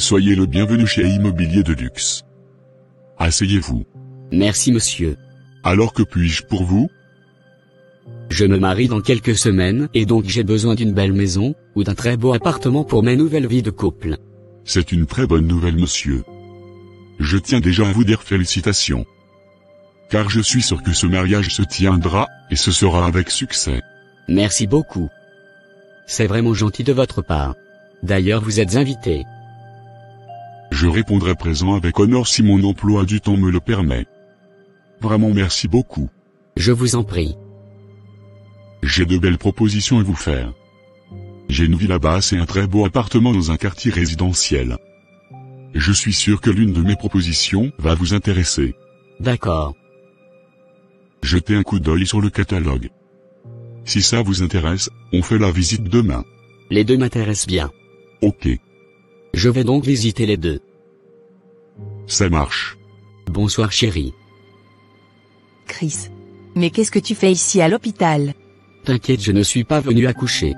Soyez le bienvenu chez Immobilier de Luxe. Asseyez-vous. Merci monsieur. Alors que puis-je pour vous? Je me marie dans quelques semaines et donc j'ai besoin d'une belle maison, ou d'un très beau appartement pour mes nouvelles vies de couple. C'est une très bonne nouvelle monsieur. Je tiens déjà à vous dire félicitations. Car je suis sûr que ce mariage se tiendra, et ce sera avec succès. Merci beaucoup. C'est vraiment gentil de votre part. D'ailleurs vous êtes invité. Je répondrai présent avec honneur si mon emploi du temps me le permet. Vraiment merci beaucoup. Je vous en prie. J'ai de belles propositions à vous faire. J'ai une villa basse et un très beau appartement dans un quartier résidentiel. Je suis sûr que l'une de mes propositions va vous intéresser. D'accord. Jetez un coup d'œil sur le catalogue. Si ça vous intéresse, on fait la visite demain. Les deux m'intéressent bien. Ok. Je vais donc visiter les deux. Ça marche. Bonsoir chérie. Chris. Mais qu'est-ce que tu fais ici à l'hôpital? T'inquiète, je ne suis pas venu accoucher.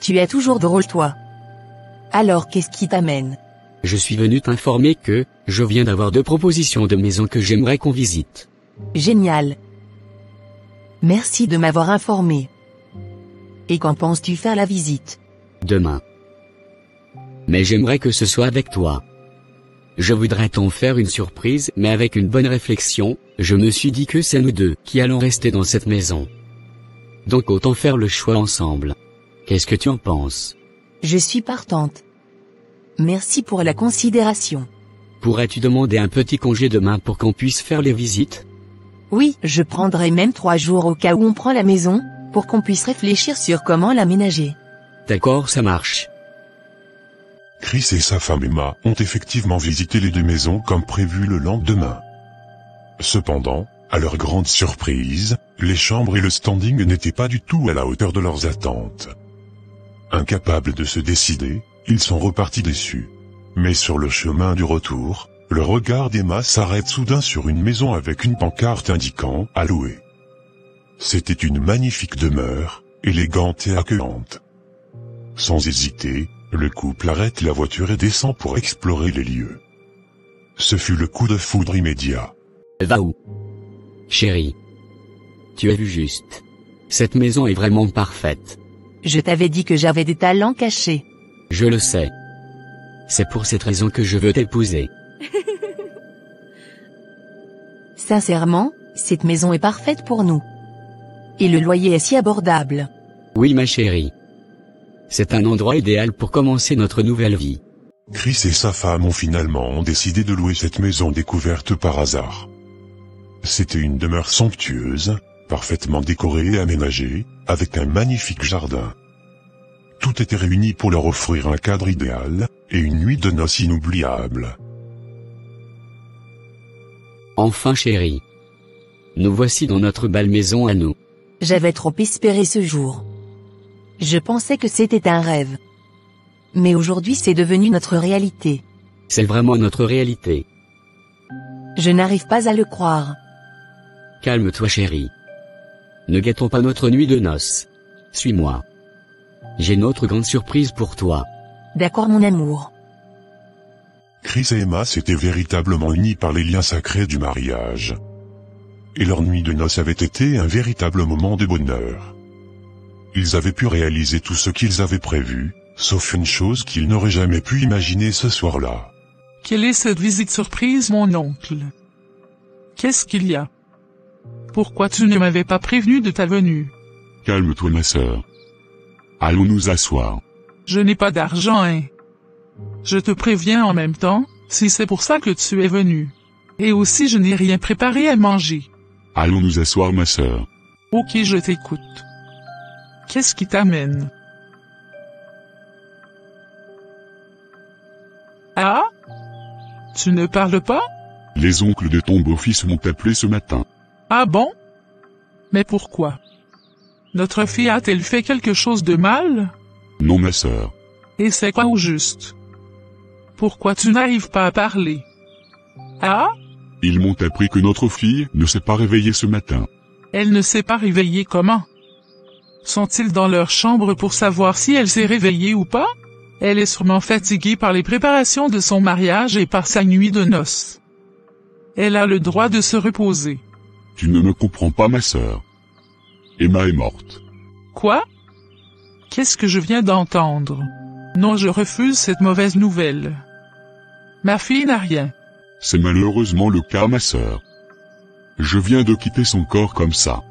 Tu es toujours drôle toi. Alors qu'est-ce qui t'amène? Je suis venu t'informer que, je viens d'avoir 2 propositions de maisons que j'aimerais qu'on visite. Génial. Merci de m'avoir informé. Et quand penses-tu faire la visite? Demain. Mais j'aimerais que ce soit avec toi. Je voudrais t'en faire une surprise, mais avec une bonne réflexion, je me suis dit que c'est nous deux qui allons rester dans cette maison. Donc autant faire le choix ensemble. Qu'est-ce que tu en penses? Je suis partante. Merci pour la considération. Pourrais-tu demander un petit congé demain pour qu'on puisse faire les visites? Oui, je prendrai même 3 jours au cas où on prend la maison, pour qu'on puisse réfléchir sur comment l'aménager. D'accord, ça marche. Chris et sa femme Emma ont effectivement visité les 2 maisons comme prévu le lendemain. Cependant, à leur grande surprise, les chambres et le standing n'étaient pas du tout à la hauteur de leurs attentes. Incapables de se décider, ils sont repartis déçus. Mais sur le chemin du retour, le regard d'Emma s'arrête soudain sur une maison avec une pancarte indiquant « à louer ». C'était une magnifique demeure, élégante et accueillante. Sans hésiter, le couple arrête la voiture et descend pour explorer les lieux. Ce fut le coup de foudre immédiat. Va où? Chérie. Tu as vu juste. Cette maison est vraiment parfaite. Je t'avais dit que j'avais des talents cachés. Je le sais. C'est pour cette raison que je veux t'épouser. Sincèrement, cette maison est parfaite pour nous. Et le loyer est si abordable. Oui ma chérie. C'est un endroit idéal pour commencer notre nouvelle vie. Chris et sa femme ont finalement décidé de louer cette maison découverte par hasard. C'était une demeure somptueuse, parfaitement décorée et aménagée, avec un magnifique jardin. Tout était réuni pour leur offrir un cadre idéal, et une nuit de noces inoubliable. Enfin chérie. Nous voici dans notre belle maison à nous. J'avais trop espéré ce jour. Je pensais que c'était un rêve. Mais aujourd'hui c'est devenu notre réalité. C'est vraiment notre réalité. Je n'arrive pas à le croire. Calme-toi chérie. Ne gâtons pas notre nuit de noces. Suis-moi. J'ai une autre grande surprise pour toi. D'accord mon amour. Chris et Emma s'étaient véritablement unis par les liens sacrés du mariage. Et leur nuit de noces avait été un véritable moment de bonheur. Ils avaient pu réaliser tout ce qu'ils avaient prévu, sauf une chose qu'ils n'auraient jamais pu imaginer ce soir-là. Quelle est cette visite surprise, mon oncle? Qu'est-ce qu'il y a? Pourquoi tu ne m'avais pas prévenu de ta venue? Calme-toi ma sœur. Allons nous asseoir. Je n'ai pas d'argent, hein. Je te préviens en même temps, si c'est pour ça que tu es venu. Et aussi je n'ai rien préparé à manger. Allons nous asseoir ma sœur. Ok, je t'écoute. Qu'est-ce qui t'amène? Ah? Tu ne parles pas? Les oncles de ton beau-fils m'ont appelé ce matin. Ah bon? Mais pourquoi? Notre fille a-t-elle fait quelque chose de mal? Non ma sœur. Et c'est quoi au juste? Pourquoi tu n'arrives pas à parler? Ah? Ils m'ont appris que notre fille ne s'est pas réveillée ce matin. Elle ne s'est pas réveillée comment? Sont-ils dans leur chambre pour savoir si elle s'est réveillée ou pas? Elle est sûrement fatiguée par les préparations de son mariage et par sa nuit de noces. Elle a le droit de se reposer. Tu ne me comprends pas, ma sœur. Emma est morte. Quoi? Qu'est-ce que je viens d'entendre? Non, je refuse cette mauvaise nouvelle. Ma fille n'a rien. C'est malheureusement le cas, ma sœur. Je viens de quitter son corps comme ça.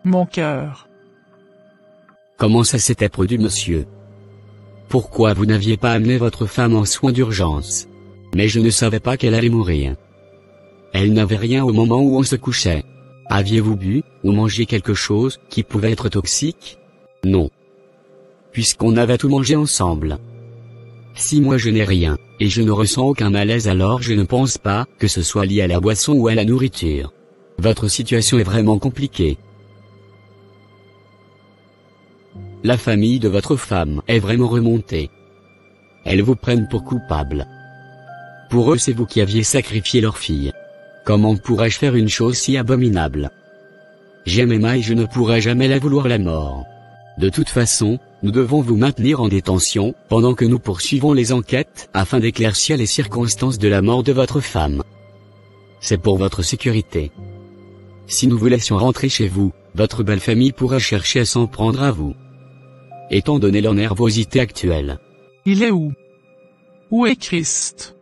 Mon cœur. Comment ça s'était produit, monsieur? Pourquoi vous n'aviez pas amené votre femme en soins d'urgence? Mais je ne savais pas qu'elle allait mourir. Elle n'avait rien au moment où on se couchait. Aviez-vous bu, ou mangé quelque chose, qui pouvait être toxique? Non. Puisqu'on avait tout mangé ensemble. Si moi je n'ai rien, et je ne ressens aucun malaise, alors je ne pense pas que ce soit lié à la boisson ou à la nourriture. Votre situation est vraiment compliquée. La famille de votre femme est vraiment remontée. Elles vous prennent pour coupable. Pour eux, c'est vous qui aviez sacrifié leur fille. Comment pourrais-je faire une chose si abominable? J'aime Emma et je ne pourrai jamais la vouloir la mort. De toute façon, nous devons vous maintenir en détention, pendant que nous poursuivons les enquêtes, afin d'éclaircir les circonstances de la mort de votre femme. C'est pour votre sécurité. Si nous vous laissions rentrer chez vous, votre belle famille pourra chercher à s'en prendre à vous. Étant donné leur nervosité actuelle. Il est où? Où est Christ?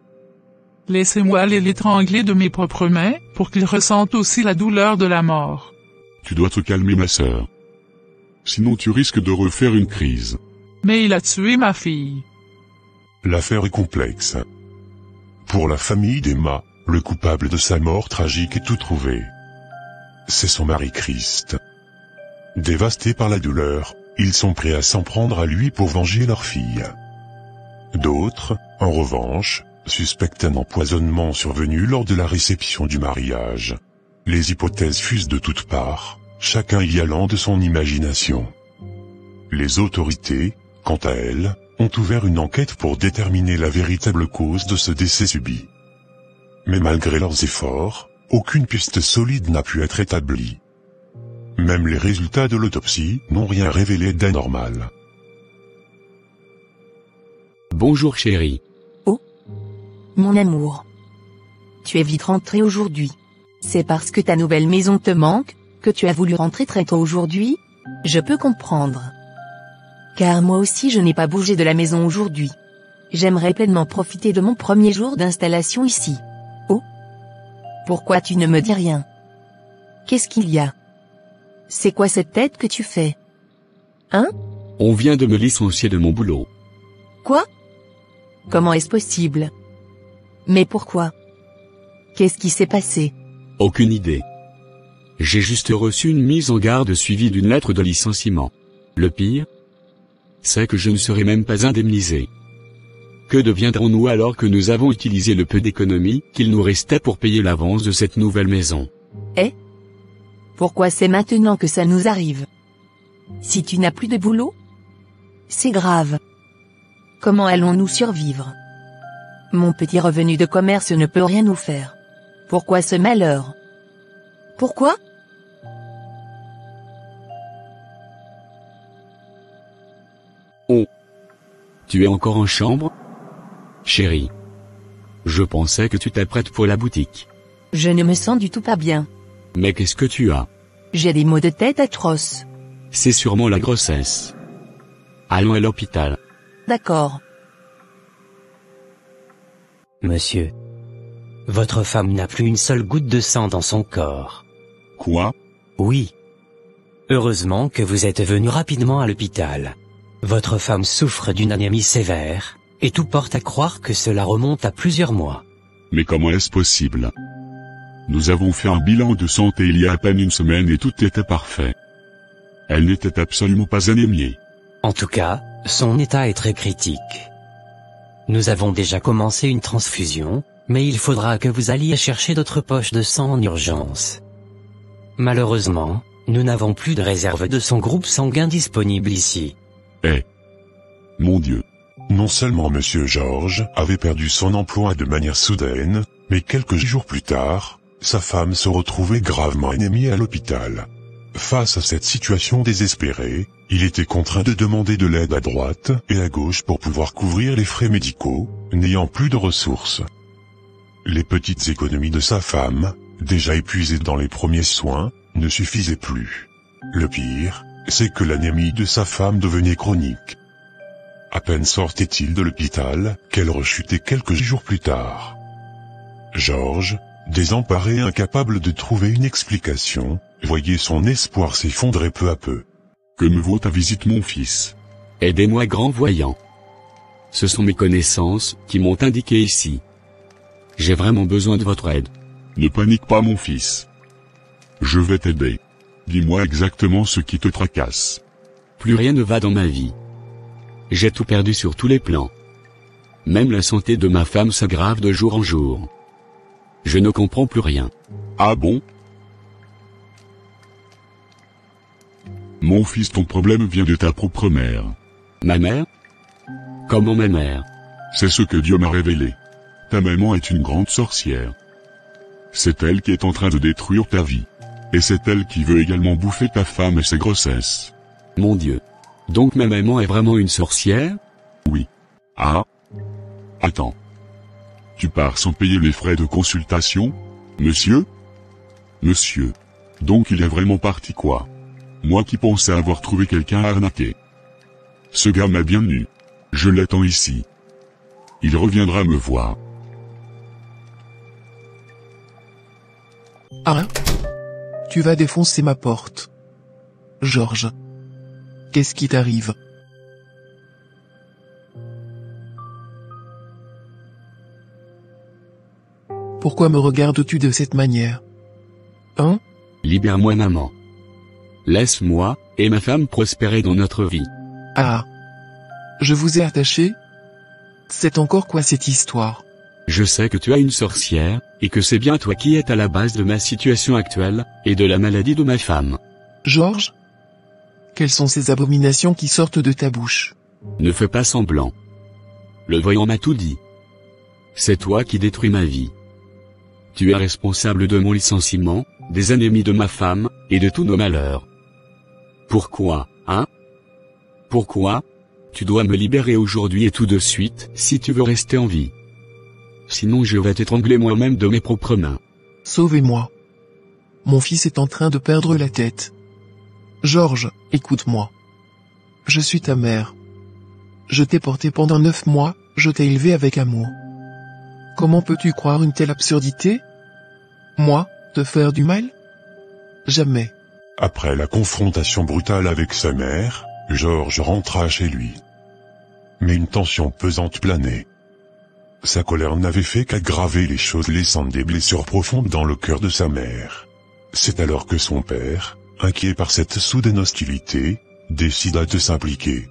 Laissez-moi aller l'étrangler de mes propres mains, pour qu'il ressente aussi la douleur de la mort. Tu dois te calmer, ma sœur. Sinon tu risques de refaire une crise. Mais il a tué ma fille. L'affaire est complexe. Pour la famille d'Emma, le coupable de sa mort tragique est tout trouvé. C'est son mari Christ. Dévastés par la douleur, ils sont prêts à s'en prendre à lui pour venger leur fille. D'autres, en revanche, suspectent un empoisonnement survenu lors de la réception du mariage. Les hypothèses fusent de toutes parts, chacun y allant de son imagination. Les autorités, quant à elles, ont ouvert une enquête pour déterminer la véritable cause de ce décès subi. Mais malgré leurs efforts, aucune piste solide n'a pu être établie. Même les résultats de l'autopsie n'ont rien révélé d'anormal. Bonjour chérie. Oh, mon amour. Tu es vite rentré aujourd'hui. C'est parce que ta nouvelle maison te manque, que tu as voulu rentrer très tôt aujourd'hui? Je peux comprendre. Car moi aussi je n'ai pas bougé de la maison aujourd'hui. J'aimerais pleinement profiter de mon premier jour d'installation ici. Oh. Pourquoi tu ne me dis rien? Qu'est-ce qu'il y a? C'est quoi cette tête que tu fais? Hein? On vient de me licencier de mon boulot. Quoi? Comment est-ce possible? Mais pourquoi? Qu'est-ce qui s'est passé? Aucune idée. J'ai juste reçu une mise en garde suivie d'une lettre de licenciement. Le pire, c'est que je ne serai même pas indemnisé. Que deviendrons-nous alors que nous avons utilisé le peu d'économies qu'il nous restait pour payer l'avance de cette nouvelle maison? Eh? Pourquoi c'est maintenant que ça nous arrive? Si tu n'as plus de boulot? C'est grave. Comment allons-nous survivre? Mon petit revenu de commerce ne peut rien nous faire. Pourquoi ce malheur? Pourquoi? Oh. Tu es encore en chambre? Chérie. Je pensais que tu t'apprêtes pour la boutique. Je ne me sens du tout pas bien. Mais qu'est-ce que tu as? J'ai des maux de tête atroces. C'est sûrement la grossesse. Allons à l'hôpital. D'accord. Monsieur. Votre femme n'a plus une seule goutte de sang dans son corps. Quoi? Oui. Heureusement que vous êtes venu rapidement à l'hôpital. Votre femme souffre d'une anémie sévère, et tout porte à croire que cela remonte à plusieurs mois. Mais comment est-ce possible? Nous avons fait un bilan de santé il y a à peine une semaine et tout était parfait. Elle n'était absolument pas anémiée. En tout cas, son état est très critique. Nous avons déjà commencé une transfusion, mais il faudra que vous alliez chercher d'autres poches de sang en urgence. Malheureusement, nous n'avons plus de réserve de son groupe sanguin disponible ici. Eh! Mon Dieu! Non seulement Monsieur Georges avait perdu son emploi de manière soudaine, mais quelques jours plus tard, sa femme se retrouvait gravement ennemie à l'hôpital. Face à cette situation désespérée, il était contraint de demander de l'aide à droite et à gauche pour pouvoir couvrir les frais médicaux, n'ayant plus de ressources. Les petites économies de sa femme, déjà épuisée dans les premiers soins, ne suffisaient plus. Le pire, c'est que l'anémie de sa femme devenait chronique. À peine sortait-il de l'hôpital, qu'elle rechutait quelques jours plus tard. Georges, désemparé et incapable de trouver une explication, voyait son espoir s'effondrer peu à peu. Que me vaut ta visite, mon fils? Aidez-moi, grand voyant. Ce sont mes connaissances qui m'ont indiqué ici. J'ai vraiment besoin de votre aide. Ne panique pas, mon fils. Je vais t'aider. Dis-moi exactement ce qui te tracasse. Plus rien ne va dans ma vie. J'ai tout perdu sur tous les plans. Même la santé de ma femme s'aggrave de jour en jour. Je ne comprends plus rien. Ah bon? Mon fils, ton problème vient de ta propre mère. Ma mère? Comment ma mère? C'est ce que Dieu m'a révélé. Ta maman est une grande sorcière. C'est elle qui est en train de détruire ta vie. Et c'est elle qui veut également bouffer ta femme et ses grossesses. Mon Dieu. Donc ma maman est vraiment une sorcière? Oui. Ah? Attends. Tu pars sans payer les frais de consultation, monsieur? Monsieur. Donc il est vraiment parti quoi? Moi qui pensais avoir trouvé quelqu'un à arnaquer. Ce gars m'a bien eu. Je l'attends ici. Il reviendra me voir. Ah? Tu vas défoncer ma porte. Georges. Qu'est-ce qui t'arrive? Pourquoi me regardes-tu de cette manière? Hein? Libère-moi, maman. Laisse-moi, et ma femme prospérer dans notre vie. Ah. Je vous ai attaché? C'est encore quoi cette histoire? Je sais que tu as une sorcière, et que c'est bien toi qui es à la base de ma situation actuelle, et de la maladie de ma femme. Georges? Quelles sont ces abominations qui sortent de ta bouche? Ne fais pas semblant. Le voyant m'a tout dit. C'est toi qui détruis ma vie. Tu es responsable de mon licenciement, des anémies de ma femme, et de tous nos malheurs. Pourquoi, hein? Pourquoi? Tu dois me libérer aujourd'hui et tout de suite, si tu veux rester en vie. Sinon je vais t'étrangler moi-même de mes propres mains. Sauvez-moi. Mon fils est en train de perdre la tête. Georges, écoute-moi. Je suis ta mère. Je t'ai porté pendant 9 mois, je t'ai élevé avec amour. Comment peux-tu croire une telle absurdité? Moi, te faire du mal? Jamais. Après la confrontation brutale avec sa mère, Georges rentra chez lui. Mais une tension pesante planait. Sa colère n'avait fait qu'aggraver les choses, laissant des blessures profondes dans le cœur de sa mère. C'est alors que son père, inquiet par cette soudaine hostilité, décida de s'impliquer.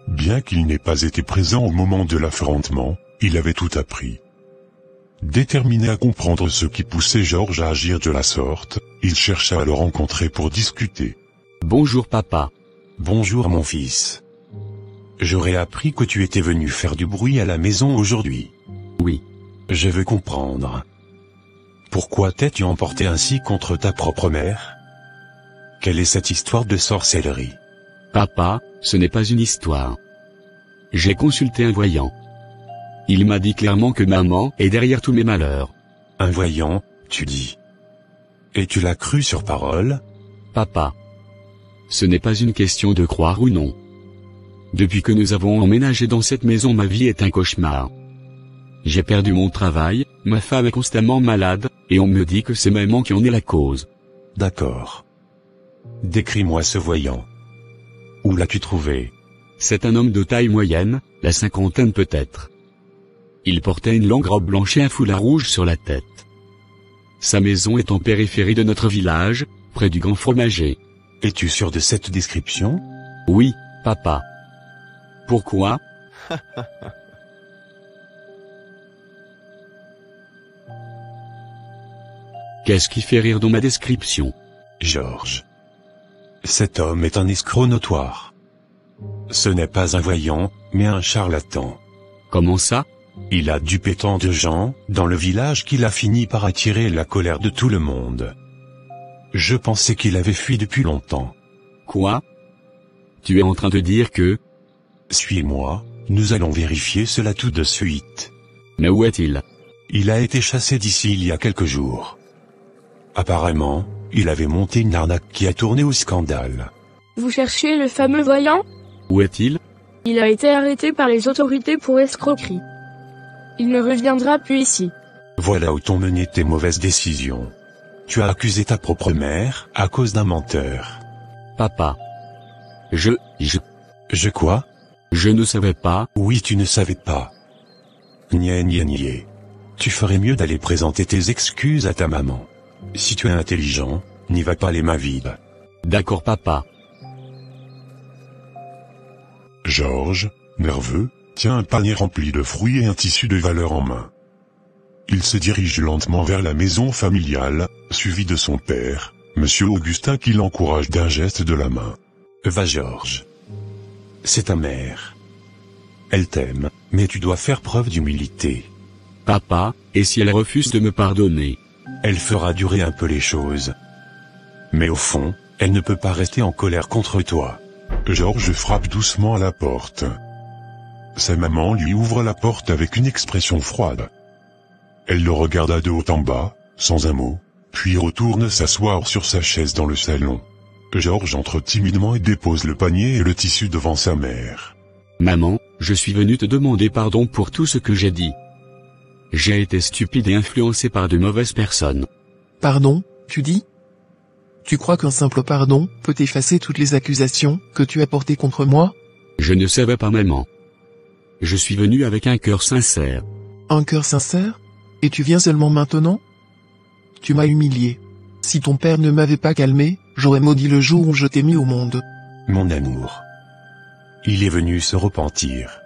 Bien qu'il n'ait pas été présent au moment de l'affrontement, il avait tout appris. Déterminé à comprendre ce qui poussait Georges à agir de la sorte, il chercha à le rencontrer pour discuter. Bonjour papa. Bonjour mon fils. J'aurais appris que tu étais venu faire du bruit à la maison aujourd'hui. Oui. Je veux comprendre. Pourquoi t'es-tu emporté ainsi contre ta propre mère? Quelle est cette histoire de sorcellerie? Papa, ce n'est pas une histoire. J'ai consulté un voyant. Il m'a dit clairement que maman est derrière tous mes malheurs. Un voyant, tu dis. Et tu l'as cru sur parole? Papa. Ce n'est pas une question de croire ou non. Depuis que nous avons emménagé dans cette maison, ma vie est un cauchemar. J'ai perdu mon travail, ma femme est constamment malade, et on me dit que c'est maman qui en est la cause. D'accord. Décris-moi ce voyant. Où l'as-tu trouvé? C'est un homme de taille moyenne, la cinquantaine peut-être. Il portait une longue robe blanche et un foulard rouge sur la tête. Sa maison est en périphérie de notre village, près du Grand Fromager. Es-tu sûr de cette description? Oui, papa. Pourquoi? Qu'est-ce qui fait rire dans ma description? Georges. Cet homme est un escroc notoire. Ce n'est pas un voyant, mais un charlatan. Comment ça? Il a dupé tant de gens dans le village qu'il a fini par attirer la colère de tout le monde. Je pensais qu'il avait fui depuis longtemps. Quoi? Tu es en train de dire que... Suis-moi, nous allons vérifier cela tout de suite. Mais où est-il? Il a été chassé d'ici il y a quelques jours. Apparemment, il avait monté une arnaque qui a tourné au scandale. Vous cherchez le fameux voyant? Où est-il? Il a été arrêté par les autorités pour escroquerie. Il ne reviendra plus ici. Voilà où t'ont mené tes mauvaises décisions. Tu as accusé ta propre mère à cause d'un menteur. Papa. Je quoi? Je ne savais pas. Oui, tu ne savais pas. Niais. Tu ferais mieux d'aller présenter tes excuses à ta maman. Si tu es intelligent, n'y va pas les mains vides. D'accord papa. Georges, nerveux, tient un panier rempli de fruits et un tissu de valeur en main. Il se dirige lentement vers la maison familiale, suivi de son père, Monsieur Augustin qui l'encourage d'un geste de la main. Va Georges. C'est ta mère. Elle t'aime, mais tu dois faire preuve d'humilité. Papa, et si elle refuse de me pardonner? Elle fera durer un peu les choses. Mais au fond, elle ne peut pas rester en colère contre toi. Georges frappe doucement à la porte. Sa maman lui ouvre la porte avec une expression froide. Elle le regarda de haut en bas, sans un mot, puis retourne s'asseoir sur sa chaise dans le salon. Georges entre timidement et dépose le panier et le tissu devant sa mère. Maman, je suis venu te demander pardon pour tout ce que j'ai dit. J'ai été stupide et influencé par de mauvaises personnes. Pardon, tu dis? Tu crois qu'un simple pardon peut effacer toutes les accusations que tu as portées contre moi? Je ne savais pas maman. Je suis venu avec un cœur sincère. Un cœur sincère? Et tu viens seulement maintenant? Tu m'as humilié. Si ton père ne m'avait pas calmé, j'aurais maudit le jour où je t'ai mis au monde. Mon amour. Il est venu se repentir.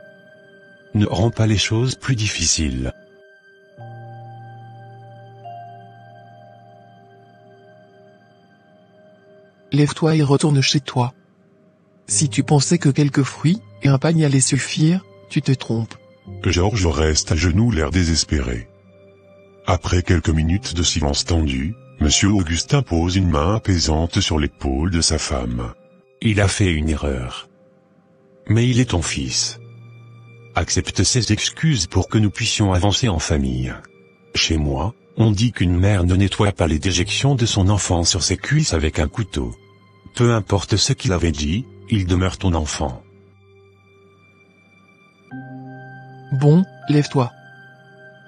Ne rends pas les choses plus difficiles. Lève-toi et retourne chez toi. Si tu pensais que quelques fruits et un panier allaient suffire, tu te trompes. Georges reste à genoux, l'air désespéré. Après quelques minutes de silence tendu, Monsieur Augustin pose une main apaisante sur l'épaule de sa femme. Il a fait une erreur. Mais il est ton fils. Accepte ses excuses pour que nous puissions avancer en famille. Chez moi, on dit qu'une mère ne nettoie pas les déjections de son enfant sur ses cuisses avec un couteau. Peu importe ce qu'il avait dit, il demeure ton enfant. Bon, lève-toi.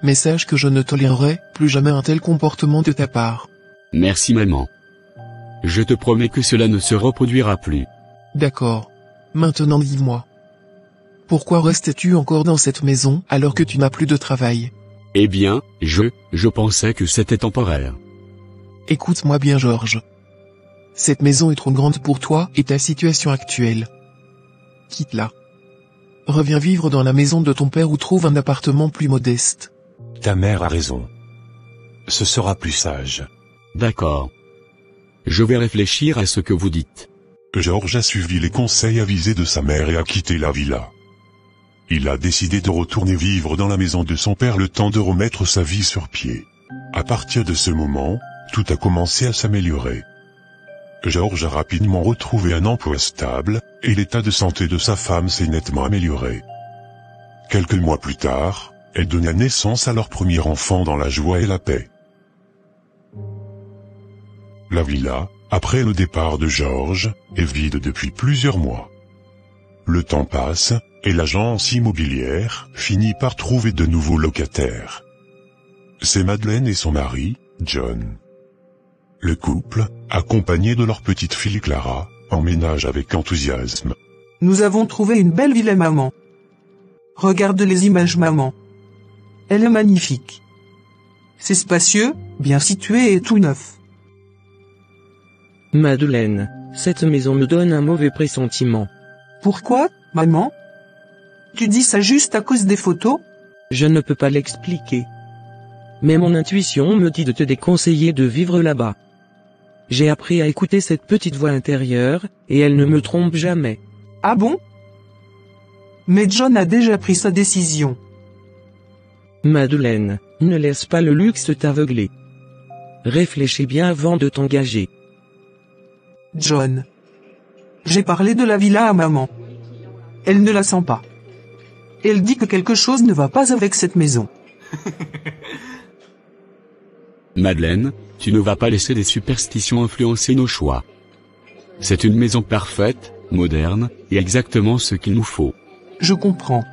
Mais sache que je ne tolérerai plus jamais un tel comportement de ta part. Merci maman. Je te promets que cela ne se reproduira plus. D'accord. Maintenant dis-moi. Pourquoi restais-tu encore dans cette maison alors que tu n'as plus de travail? Eh bien, je pensais que c'était temporaire. Écoute-moi bien Georges. Cette maison est trop grande pour toi et ta situation actuelle. Quitte-la. Reviens vivre dans la maison de ton père ou trouve un appartement plus modeste. Ta mère a raison. Ce sera plus sage. D'accord. Je vais réfléchir à ce que vous dites. Georges a suivi les conseils avisés de sa mère et a quitté la villa. Il a décidé de retourner vivre dans la maison de son père le temps de remettre sa vie sur pied. À partir de ce moment, tout a commencé à s'améliorer. Georges a rapidement retrouvé un emploi stable, et l'état de santé de sa femme s'est nettement amélioré. Quelques mois plus tard, elle donna naissance à leur premier enfant dans la joie et la paix. La villa, après le départ de Georges, est vide depuis plusieurs mois. Le temps passe, et l'agence immobilière finit par trouver de nouveaux locataires. C'est Madeleine et son mari, John. Le couple, accompagné de leur petite fille Clara, emménage avec enthousiasme. Nous avons trouvé une belle villa maman. Regarde les images maman. Elle est magnifique. C'est spacieux, bien situé et tout neuf. Madeleine, cette maison me donne un mauvais pressentiment. Pourquoi, maman? Tu dis ça juste à cause des photos? Je ne peux pas l'expliquer. Mais mon intuition me dit de te déconseiller de vivre là-bas. J'ai appris à écouter cette petite voix intérieure, et elle ne me trompe jamais. Ah bon? Mais John a déjà pris sa décision. Madeleine, ne laisse pas le luxe t'aveugler. Réfléchis bien avant de t'engager. John. J'ai parlé de la villa à maman. Elle ne la sent pas. Elle dit que quelque chose ne va pas avec cette maison. Madeleine, tu ne vas pas laisser des superstitions influencer nos choix. C'est une maison parfaite, moderne, et exactement ce qu'il nous faut. Je comprends.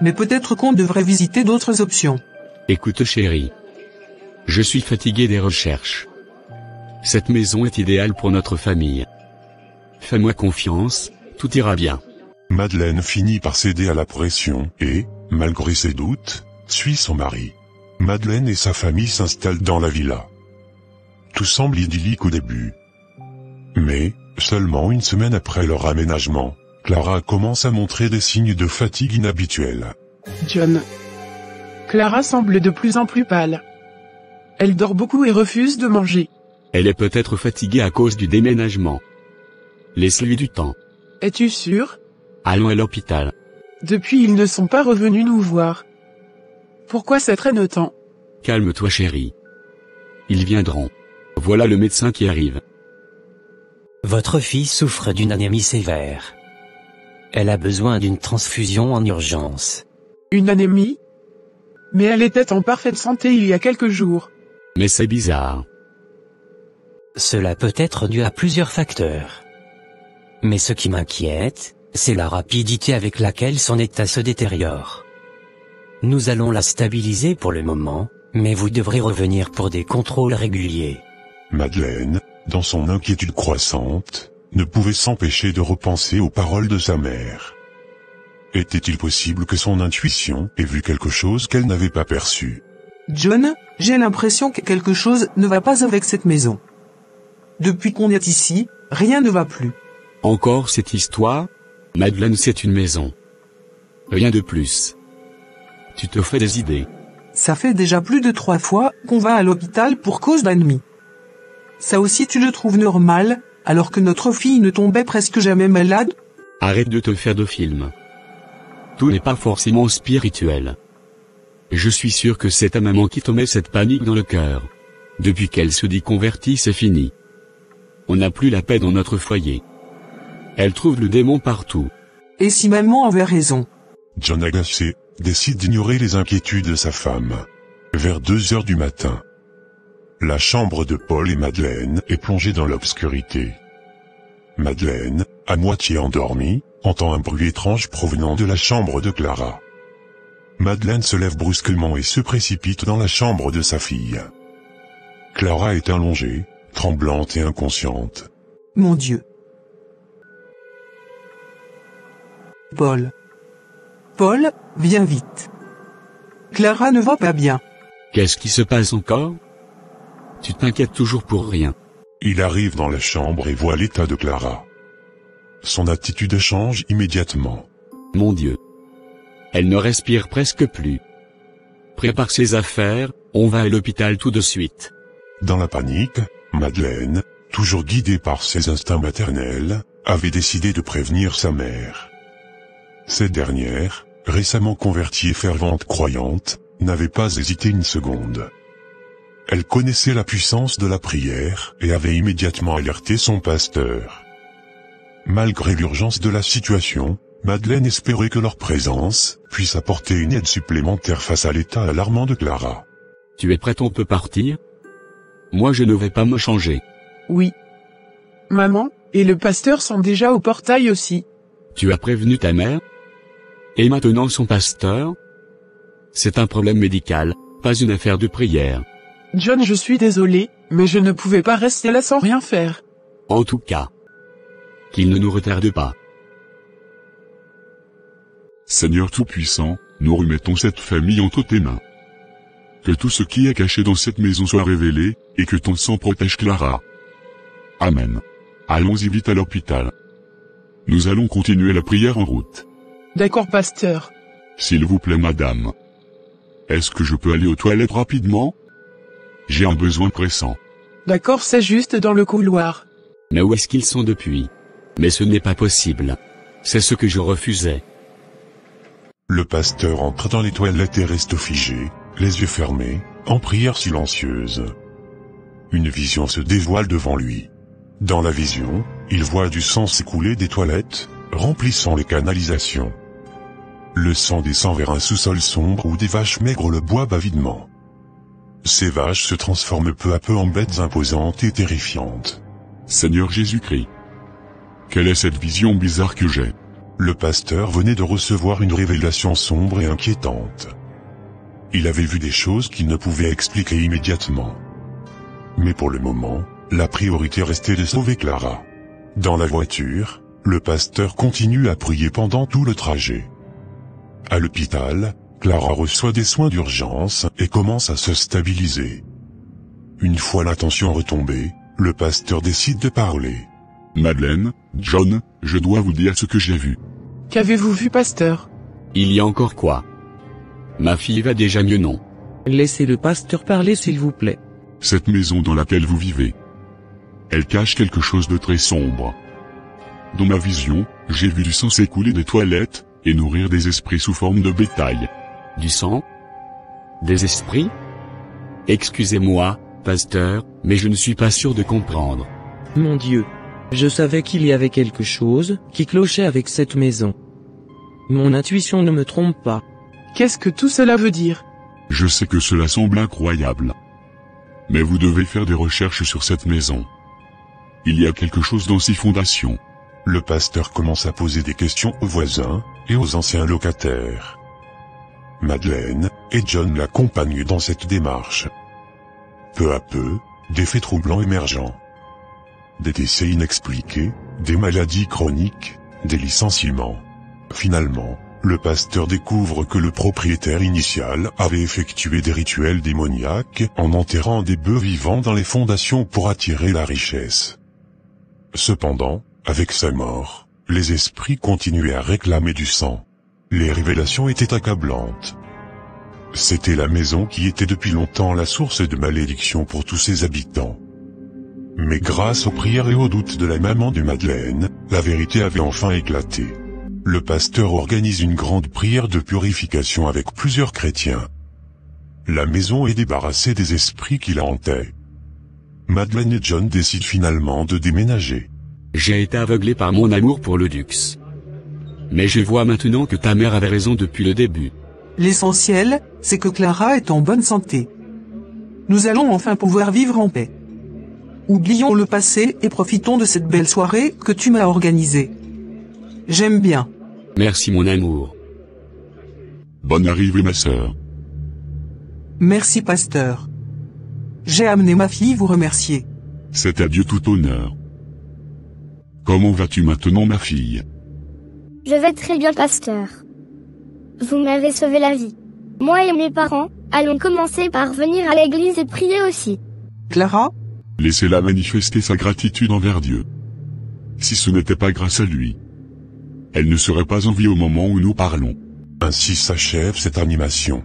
Mais peut-être qu'on devrait visiter d'autres options. Écoute chérie. Je suis fatigué des recherches. Cette maison est idéale pour notre famille. Fais-moi confiance, tout ira bien. Madeleine finit par céder à la pression et, malgré ses doutes, suit son mari. Madeleine et sa famille s'installent dans la villa. Tout semble idyllique au début. Mais, seulement une semaine après leur aménagement, Clara commence à montrer des signes de fatigue inhabituels. John. Clara semble de plus en plus pâle. Elle dort beaucoup et refuse de manger. Elle est peut-être fatiguée à cause du déménagement. Laisse-lui du temps. Es-tu sûr? Allons à l'hôpital. Depuis ils ne sont pas revenus nous voir. Pourquoi ça traîne autant? Calme-toi chérie. Ils viendront. Voilà le médecin qui arrive. Votre fille souffre d'une anémie sévère. Elle a besoin d'une transfusion en urgence. Une anémie? Mais elle était en parfaite santé il y a quelques jours. Mais c'est bizarre. Cela peut être dû à plusieurs facteurs. Mais ce qui m'inquiète, c'est la rapidité avec laquelle son état se détériore. Nous allons la stabiliser pour le moment, mais vous devrez revenir pour des contrôles réguliers. Madeleine, dans son inquiétude croissante, ne pouvait s'empêcher de repenser aux paroles de sa mère. Était-il possible que son intuition ait vu quelque chose qu'elle n'avait pas perçu? John, j'ai l'impression que quelque chose ne va pas avec cette maison. Depuis qu'on est ici, rien ne va plus. Encore cette histoire? Madeleine, c'est une maison. Rien de plus. Tu te fais des idées. Ça fait déjà plus de 3 fois qu'on va à l'hôpital pour cause d'anémie. Ça aussi tu le trouves normal, alors que notre fille ne tombait presque jamais malade? Arrête de te faire de film. Tout n'est pas forcément spirituel. Je suis sûr que c'est ta maman qui te met cette panique dans le cœur. Depuis qu'elle se dit convertie, c'est fini. On n'a plus la paix dans notre foyer. Elle trouve le démon partout. Et si maman avait raison? John, agacé, décide d'ignorer les inquiétudes de sa femme. Vers 2 heures du matin, la chambre de Paul et Madeleine est plongée dans l'obscurité. Madeleine, à moitié endormie, entend un bruit étrange provenant de la chambre de Clara. Madeleine se lève brusquement et se précipite dans la chambre de sa fille. Clara est allongée, tremblante et inconsciente. Mon Dieu. Paul. Paul, viens vite. Clara ne va pas bien. Qu'est-ce qui se passe encore? Tu t'inquiètes toujours pour rien. Il arrive dans la chambre et voit l'état de Clara. Son attitude change immédiatement. Mon Dieu. Elle ne respire presque plus. Prépare ses affaires, on va à l'hôpital tout de suite. Dans la panique, Madeleine, toujours guidée par ses instincts maternels, avait décidé de prévenir sa mère. Cette dernière, récemment convertie et fervente croyante, n'avait pas hésité une seconde. Elle connaissait la puissance de la prière et avait immédiatement alerté son pasteur. Malgré l'urgence de la situation, Madeleine espérait que leur présence puisse apporter une aide supplémentaire face à l'état alarmant de Clara. Tu es prête, on peut partir? Moi je ne vais pas me changer. Oui. Maman, et le pasteur sont déjà au portail aussi. Tu as prévenu ta mère? Et maintenant son pasteur? C'est un problème médical, pas une affaire de prière. John, je suis désolé, mais je ne pouvais pas rester là sans rien faire. En tout cas, qu'il ne nous retarde pas. Seigneur Tout-Puissant, nous remettons cette famille entre tes mains. Que tout ce qui est caché dans cette maison soit révélé, et que ton sang protège Clara. Amen. Allons-y vite à l'hôpital. Nous allons continuer la prière en route. D'accord, pasteur. S'il vous plaît, madame. Est-ce que je peux aller aux toilettes rapidement? J'ai un besoin pressant. D'accord, c'est juste dans le couloir. Mais où est-ce qu'ils sont depuis? Mais ce n'est pas possible. C'est ce que je refusais. Le Le pasteur entre dans les toilettes et reste figé, les yeux fermés, en prière silencieuse. Une vision se dévoile devant lui. Dans la vision, il voit du sang s'écouler des toilettes, remplissant les canalisations. Le sang descend vers un sous-sol sombre où des vaches maigres le boivent avidement. Ces vaches se transforment peu à peu en bêtes imposantes et terrifiantes. Seigneur Jésus-Christ, quelle est cette vision bizarre que j'ai? Le pasteur venait de recevoir une révélation sombre et inquiétante. Il avait vu des choses qu'il ne pouvait expliquer immédiatement. Mais pour le moment, la priorité restait de sauver Clara. Dans la voiture, le pasteur continue à prier pendant tout le trajet. À l'hôpital, Clara reçoit des soins d'urgence et commence à se stabiliser. Une fois la tension retombée, le pasteur décide de parler. Madeleine, John, je dois vous dire ce que j'ai vu. Qu'avez-vous vu, pasteur? Il y a encore quoi? Ma fille va déjà mieux, non? Laissez le pasteur parler s'il vous plaît. Cette maison dans laquelle vous vivez, elle cache quelque chose de très sombre. Dans ma vision, j'ai vu du sang s'écouler des toilettes, et nourrir des esprits sous forme de bétail. Du sang? Des esprits? Excusez-moi, pasteur, mais je ne suis pas sûr de comprendre. Mon Dieu. Je savais qu'il y avait quelque chose qui clochait avec cette maison. Mon intuition ne me trompe pas. Qu'est-ce que tout cela veut dire? Je sais que cela semble incroyable. Mais vous devez faire des recherches sur cette maison. Il y a quelque chose dans ses fondations. Le pasteur commence à poser des questions aux voisins et aux anciens locataires. Madeleine et John l'accompagnent dans cette démarche. Peu à peu, des faits troublants émergent. Des décès inexpliqués, des maladies chroniques, des licenciements. Finalement, le pasteur découvre que le propriétaire initial avait effectué des rituels démoniaques en enterrant des bœufs vivants dans les fondations pour attirer la richesse. Cependant, avec sa mort, les esprits continuaient à réclamer du sang. Les révélations étaient accablantes. C'était la maison qui était depuis longtemps la source de malédiction pour tous ses habitants. Mais grâce aux prières et aux doutes de la maman de Madeleine, la vérité avait enfin éclaté. Le pasteur organise une grande prière de purification avec plusieurs chrétiens. La maison est débarrassée des esprits qui la hantaient. Madeleine et John décident finalement de déménager. J'ai été aveuglé par mon amour pour le luxe. Mais je vois maintenant que ta mère avait raison depuis le début. L'essentiel, c'est que Clara est en bonne santé. Nous allons enfin pouvoir vivre en paix. Oublions le passé et profitons de cette belle soirée que tu m'as organisée. J'aime bien. Merci mon amour. Bonne arrivée ma sœur. Merci pasteur. J'ai amené ma fille vous remercier. C'est à Dieu tout honneur. Comment vas-tu maintenant ma fille? Je vais très bien, pasteur. Vous m'avez sauvé la vie. Moi et mes parents, allons commencer par venir à l'église et prier aussi. Clara? Laissez-la manifester sa gratitude envers Dieu. Si ce n'était pas grâce à lui, elle ne serait pas en vie au moment où nous parlons. Ainsi s'achève cette animation.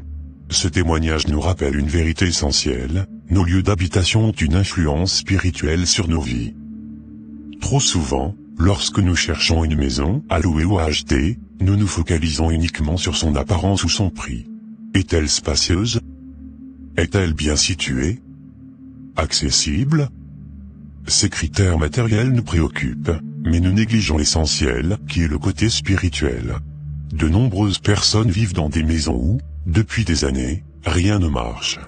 Ce témoignage nous rappelle une vérité essentielle, nos lieux d'habitation ont une influence spirituelle sur nos vies. Trop souvent, lorsque nous cherchons une maison à louer ou à acheter, nous nous focalisons uniquement sur son apparence ou son prix. Est-elle spacieuse? Est-elle bien située? Accessible? Ces critères matériels nous préoccupent, mais nous négligeons l'essentiel, qui est le côté spirituel. De nombreuses personnes vivent dans des maisons où, depuis des années, rien ne marche.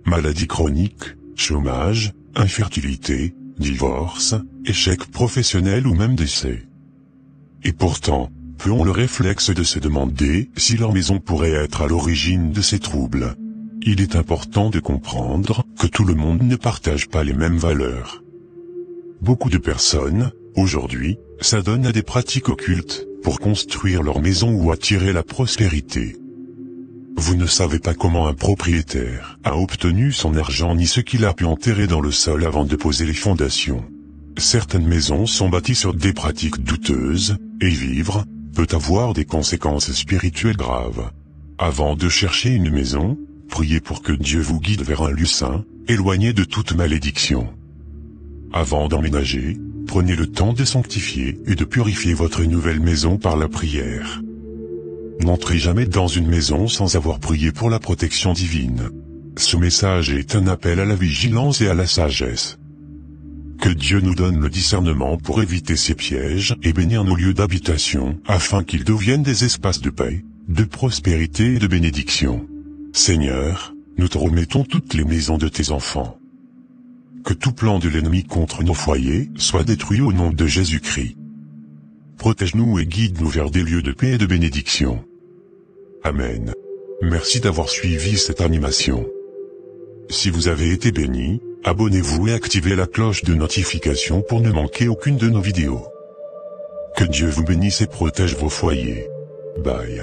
Maladies chroniques, chômage, infertilité, divorce, échec professionnel ou même décès. Et pourtant, peu ont le réflexe de se demander si leur maison pourrait être à l'origine de ces troubles. Il est important de comprendre que tout le monde ne partage pas les mêmes valeurs. Beaucoup de personnes, aujourd'hui, s'adonnent à des pratiques occultes pour construire leur maison ou attirer la prospérité. Vous ne savez pas comment un propriétaire a obtenu son argent ni ce qu'il a pu enterrer dans le sol avant de poser les fondations. Certaines maisons sont bâties sur des pratiques douteuses, et vivre peut avoir des conséquences spirituelles graves. Avant de chercher une maison, priez pour que Dieu vous guide vers un lieu saint, éloigné de toute malédiction. Avant d'emménager, prenez le temps de sanctifier et de purifier votre nouvelle maison par la prière. N'entrez jamais dans une maison sans avoir prié pour la protection divine. Ce message est un appel à la vigilance et à la sagesse. Que Dieu nous donne le discernement pour éviter ces pièges et bénir nos lieux d'habitation, afin qu'ils deviennent des espaces de paix, de prospérité et de bénédiction. Seigneur, nous te remettons toutes les maisons de tes enfants. Que tout plan de l'ennemi contre nos foyers soit détruit au nom de Jésus-Christ. Protège-nous et guide-nous vers des lieux de paix et de bénédiction. Amen. Merci d'avoir suivi cette animation. Si vous avez été béni, abonnez-vous et activez la cloche de notification pour ne manquer aucune de nos vidéos. Que Dieu vous bénisse et protège vos foyers. Bye.